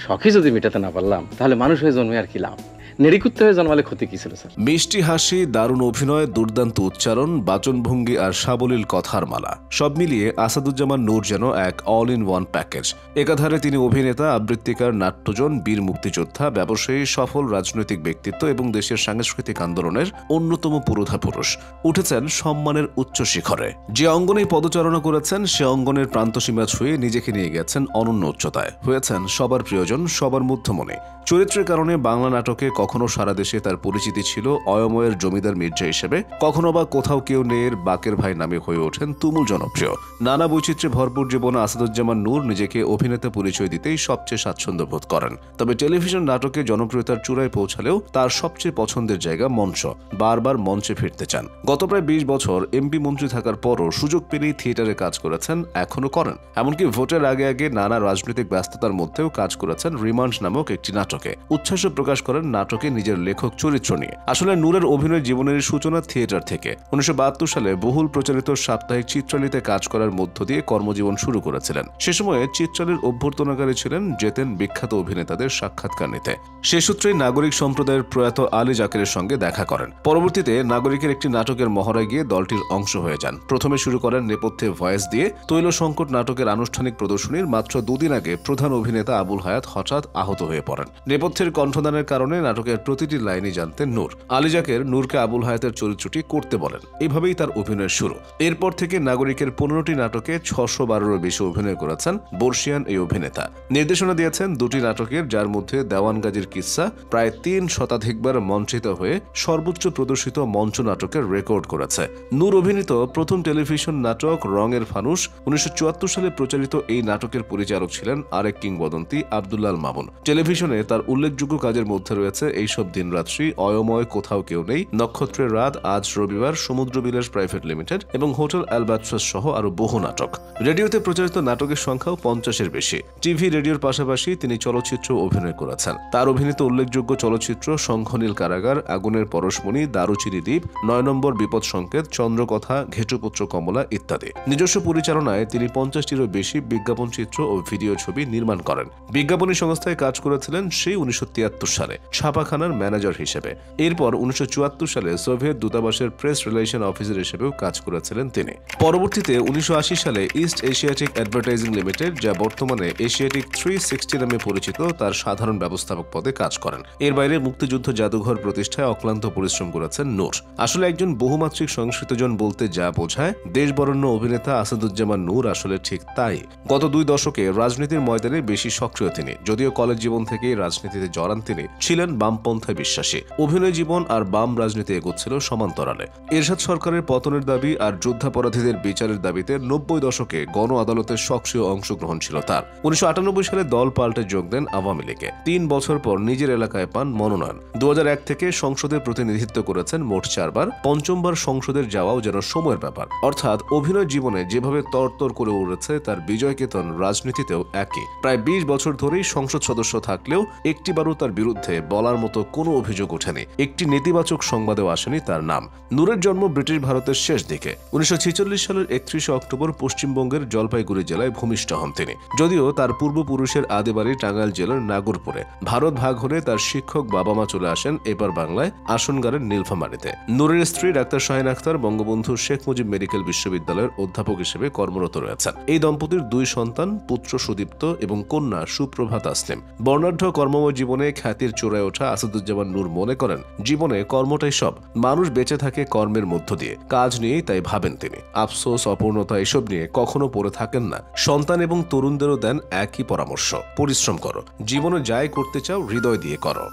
শখই যদি মেটাতে না পারলাম তাহলে মানুষ হয়ে জন্মে আর কি লাভ? নেড়িকুত্তে হয়ে জন্মালে ক্ষতি কি ছিল স্যার? মিষ্টি হাসি, দারুণ অভিনয়, দুর্দান্ত উচ্চারণ, বাচনভঙ্গি আর সাবলীল কথার মালা সব মিলিয়ে আসাদুজ্জামান নূর যেন এক অল ইন ওয়ান প্যাকেজ। একাধারে তিনি অভিনেতা, আবৃত্তিকার, নাট্যজন, বীর মুক্তিযোদ্ধা, ব্যবসায়ী, সফল রাজনৈতিক ব্যক্তিত্ব এবং দেশের সাংস্কৃতিক আন্দোলনের অন্যতম পুরোধা পুরুষ। উঠেছেন সম্মানের উচ্চ শিখরে। যে অঙ্গনেই পদচারণা করেছেন সে অঙ্গনের প্রান্তসীমা ছুঁয়ে নিজেকে নিয়ে গেছেন অনন্য উচ্চতায়। হয়েছেন সবার প্রিয়জন, সবার মুগ্ধমণি। চরিত্রের কারণে বাংলা নাটকে কখনো সারা দেশে তার পরিচিতি ছিল অয়ময়ের জমিদার মির্জা হিসেবে, কখনো বা কোথাও কেউ নেয়ের বাকের ভাই নামে হয়ে ওঠেন তুমুল জনপ্রিয়। নানা বৈচিত্র্যে ভরপুর জীবনে আসাদুজ্জামান নূর নিজেকে অভিনেতা পরিচয় দিতেই সবচেয়ে স্বাচ্ছন্দ্য বোধ করেন। তবে টেলিভিশন নাটকে জনপ্রিয়তার চূড়ায় পৌঁছালেও তার সবচেয়ে পছন্দের জায়গা মঞ্চ। বারবার মঞ্চে ফিরতে চান। গত প্রায় 20 বছর এমপি মন্ত্রী থাকার পরও সুযোগ পেলেই থিয়েটারে কাজ করেছেন, এখনো করেন। এমনকি ভোটের আগে আগে নানা রাজনৈতিক ব্যস্ততার মধ্যেও কাজ করেছেন রিমান্ড নামক একটি নাটকে। উচ্ছ্বাস প্রকাশ করেন নাটকে নিজের লেখক চরিত্র নিয়ে। আসলে নূরের অভিনয় জীবনের সূচনা থিয়েটার থেকে। 1972 সালে বহুল প্রচারিত সাপ্তাহিক চিত্রালীতে কাজ করার মধ্য দিয়ে কর্মজীবন শুরু করেছিলেন। সে সময়ে চিত্রালীর অভ্যর্থনাকারী ছিলেন, যেতেন বিখ্যাত অভিনেতাদের সাক্ষাৎকার নিতে। সে সূত্রেই নাগরিক সম্প্রদায়ের প্রয়াত আলী জাকেরের সঙ্গে দেখা করেন। পরবর্তীতে নাগরিকের একটি নাটকের মহড়ায় গিয়ে দলটির অংশ হয়ে যান। প্রথমে শুরু করেন নেপথ্যে ভয়েস দিয়ে। তৈল সংকট নাটকের আনুষ্ঠানিক প্রদর্শনীর মাত্র 2 দিন আগে প্রধান অভিনেতা আবুল হায়াত হঠাৎ আহত হয়ে পড়েন। নেপথ্যের কণ্ঠদানের কারণে নাটকের প্রতিটি লাইনই জানতেন নূর। আলী জাকের নূরকে আবুল হায়াতের চরিত্রটি করতে বলেন। এইভাবেই তার অভিনয়ের শুরু। এরপর থেকে নাগরিকের 15টি নাটকে 612-এরও বেশি অভিনয় করেছেন বর্ষিয়ান এই অভিনেতা। নির্দেশনা দিয়েছেন 2টি নাটকের, যার মধ্যে দেওয়ান গাজীর কিস্সা প্রায় 3 শতাধিকবার মঞ্চিত হয়ে সর্বোচ্চ প্রদর্শিত মঞ্চ নাটকের রেকর্ড করেছে। নূর অভিনীত প্রথম টেলিভিশন নাটক রঙের ফানুস 1974 সালে প্রচারিত এই নাটকের পরিচালক ছিলেন আরেক কিংবদন্তি আব্দুল্লাহ মামুন। টেলিভিশনে তার উল্লেখযোগ্য কাজের মধ্যে রয়েছে এইসব দিনরাত্রি, অয়ময়, কোথাও কেউ নেই, নক্ষত্রের রাত, আজ রবিবার, সমুদ্র বিলাস প্রাইভেট লিমিটেড এবং হোটেল অ্যালবাট্রাস সহ আরো বহু নাটক। রেডিওতে প্রচারিত নাটকের সংখ্যাও 50-এর বেশি। টিভি, রেডিওর পাশাপাশি তিনি চলচ্চিত্র অভিনয় করেছেন। তার অভিনীত উল্লেখযোগ্য চলচ্চিত্র শঙ্খনীল কারাগার, আগুনের পরশমণি, দারুচিনি দ্বীপ, 9 নম্বর বিপদ সংকেত, চন্দ্রকথা, ঘেটুপুত্র কমলা ইত্যাদি। নিজস্ব পরিচালনায় তিনি 50-টিরও বেশি বিজ্ঞাপন চিত্র ও ভিডিও ছবি নির্মাণ করেন। বিজ্ঞাপনী সংস্থায় কাজ করেছিলেন সেই 1973 সালে ছাপাখানার ম্যানেজার হিসেবে। এরপর 1974 সালে সোভিয়েত দূতাবাসের প্রেস রিলেশন অফিসার হিসেবেও কাজ করেছিলেন তিনি। পরবর্তীতে 1980 সালে ইস্ট এশিয়াটিক অ্যাডভার্টাইজিং লিমিটেড, যা বর্তমানে এশিয়াটিক 360 নামে পরিচিত, তার সাধারণ ব্যবস্থাপক পদে কাজ করেন। এর বাইরে মুক্তিযুদ্ধ জাদুঘর প্রতিষ্ঠায় অক্লান্ত পরিশ্রম করেছেন নূর। আসলে একজন বহুমাত্রিক সংস্কৃতজন বলতে যা বোঝায়, দেশবরেণ্য অভিনেতা আসাদুজ্জামান নূর আসলে ঠিক তাই। গত 2 দশকে রাজনীতির ময়দানে বেশি সক্রিয় তিনি। যদিও কলেজ জীবন থেকেই রাজনীতিতে জড়ান তিনি, ছিলেন বামপন্থায় বিশ্বাসী। অভিনয় জীবন আর বাম রাজনীতি এগোচ্ছিল সমান্তরালে। এরশাদ সরকারের পতনের দাবি আর যুদ্ধাপরাধীদের বিচারের দাবিতে 90 দশকে গণ আদালতের সক্রিয় অংশগ্রহণ ছিল তার। 1998 সালে দল পাল্টে যোগ দেন আওয়ামী লীগে। 3 বছর পর নিজের এলাকায় পান মনোনয়ন। 2001 থেকে সংসদের প্রতিনিধিত্ব করেছেন মোট 4 বার। 5বার সংসদের যাওয়াও যেন সময়ের ব্যাপার। অর্থাৎ অভিনয় জীবনে যেভাবে তরতর করে উঠেছে, তার বিজয় কেতন রাজনীতিতেও একই। প্রায় 20 বছর ধরেই সংসদ সদস্য থাকলেও একটিবারও তার বিরুদ্ধে বলার মতো কোনো অভিযোগ ওঠেনি। একটি নেতিবাচক সংবাদেও আসেনি তার নাম। নূরের জন্ম ব্রিটিশ ভারতের শেষ দিকে। 1946 সালের 31 অক্টোবর পশ্চিমবঙ্গের জলপাইগুড়ি জেলায় ভূমিষ্ঠ হন তিনি। যদিও তার পূর্বপুরুষের আদিবাড়ি টাঙ্গাইল জেলার নাগরপুরে। ভারত ভাগ হলে তার শিক্ষক বাবা মা চলে আসেন এবার বাংলায় আসনগারের নীলফামারীতে। নূরের স্ত্রী ডাক্তার শাহিন আখতার বঙ্গবন্ধু শেখ মুজিব মেডিকেল বিশ্ববিদ্যালয়ের অধ্যাপক হিসেবে কর্মরত রয়েছেন। এই দম্পতির 2 সন্তান, পুত্র সুদীপ্ত এবং কন্যা সুপ্রভা তাসনিম। বর্ণাঢ্য কর্মময় জীবনে খ্যাতির চূড়ায় ওঠা আসাদুজ্জামান নূর মনে করেন, জীবনে কর্মটাই সব। মানুষ বেঁচে থাকে কর্মের মধ্য দিয়ে। কাজ নিয়েই তাই ভাবেন তিনি। আফসোস, অপূর্ণতা এসব নিয়ে কখনো পড়ে থাকেন না। সন্তান এবং তরুণদেরও দেন একই পরামর্শ, পরিশ্রম করো। জীবনে যাই করতে চাও হৃদয় দিয়ে করো।